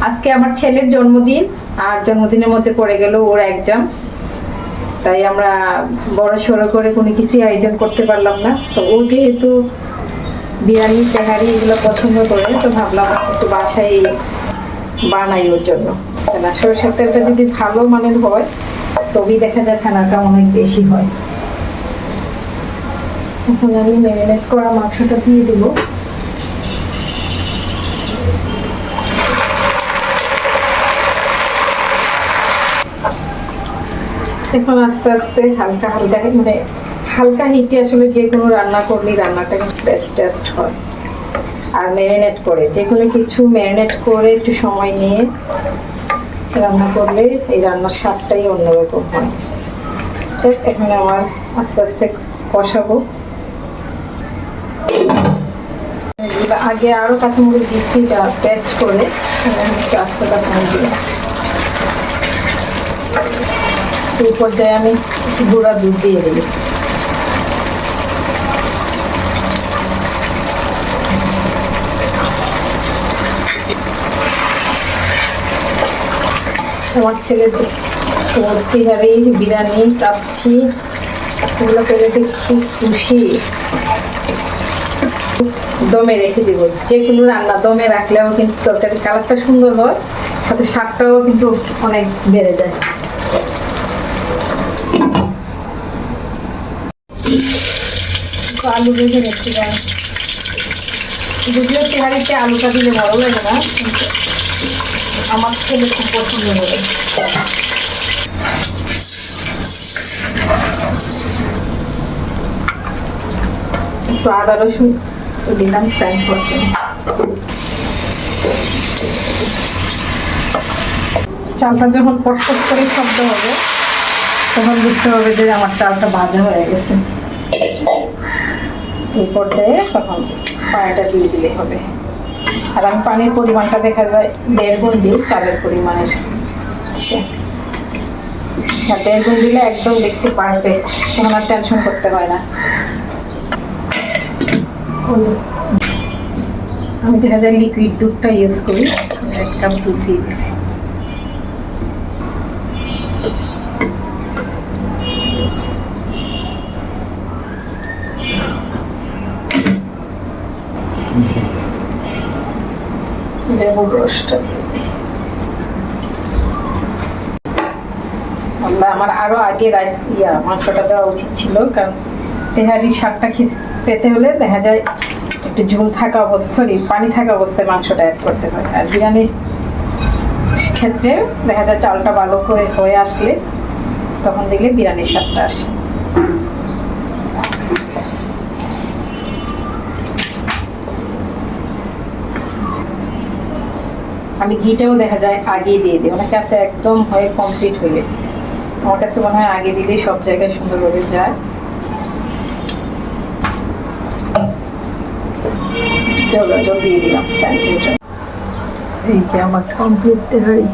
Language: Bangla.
আজকে আমার ছেলের জন্মদিন, আর জন্মদিনের মধ্যে পড়ে গেল ওর এক্সাম, তাই আমরা বড় সড়ো করে কোনো কিছু আয়োজন করতে পারলাম না। তো ও যেহেতু বিরিয়ানি তেহারি এগুলো পছন্দ করে, তো ভাবলাম একটু বাসায় বানাই ওর জন্য। সরষের তেলটা যদি ভালো মানের হয় তবেই দেখা যায় ফেনাটা অনেক বেশি হয়। এখন আমি ম্যারিনেট করা মাংসটা দিয়ে দেবো। এখন আস্তে আস্তে হালকা হালকা মানে হালকা হিটে আসলে যে কোনো রান্না করলেই রান্নাটা বেস্ট টেস্ট হয়। আর ম্যারিনেট করে যে কোনো কিছু ম্যারিনেট করে একটু সময় নিয়ে রান্না করলে এই রান্নার স্বাদটাই অন্যরকম হয়। ঠিক এখানে আমার আস্তে আস্তে কষাবো। আগে আরও কাঁচামরিচ দিচ্ছি, এটা পেস্ট করে একটু আস্তে কাঁচামরিচ দিলাম। এই পর্যায়ে আমি গুঁড়া দুধ দিয়ে দিই। আমার ছেলে যে তিহারি বিরিয়ানি কাচ্ছি এগুলো পেলে যে কি খুশি। দমে রেখে দিব, যে কোনো রান্না দমে রাখলেও কিন্তু তরকারির কালারটা সুন্দর হয়, সাথে স্বাদটাও কিন্তু অনেক বেড়ে যায়। আলু ভেজে নিচ্ছি, যদিও তেহারিতে আলুটা দিলে ভালো লাগে না, কিন্তু আমার ছেলে খুব পছন্দ করে। একটু আদা রসুন দিলাম স্যান্ড করতে। চালটা যখন পটপট করে শব্দ হবে তখন বুঝতে হবে যে আমার চালটা ভাজা হয়ে গেছে। এই পর্যায়ে তখন পানিটা দিয়ে দিলে হবে। আর আমি পানির পরিমাণটা দেখা যায় 1.5 গুণ দিই চালের পরিমাণের। আচ্ছা, 1.5 গুণ দিলে একদম দেখছি পারফেক্ট, তখন আর টেনশন করতে হয় না। আমি দেখা যায় লিকুইড দুধটা ইউজ করি, 1 কাপ দুধ দিয়ে দিচ্ছি। লেবুর রসটা আমার আরো আগে মাংসটা দেওয়া উচিত ছিল, কারণ তেহারির স্বাদটা পেতে হলে দেখা যায় একটু ঝোল থাকা পানি থাকা অবস্থায় মাংসটা অ্যাড করতে হয়। আর বিরিয়ানির ক্ষেত্রে দেখা যায় চালটা ভালো করে হয়ে আসলে তখন দিলে বিরিয়ানির স্বাদটা আসে। আমি ঘিটাও দেখা যায় আগে দিয়ে দিই, অনেক কাছে একদম হয়ে কমপ্লিট হইলে, আমার কাছে মনে হয় আগে দিলেই সব জায়গায় সুন্দরভাবে যায়। জল দিয়ে দিলাম স্যান্ডউইচ। এই যে আমার কমপ্লিট তেহারি।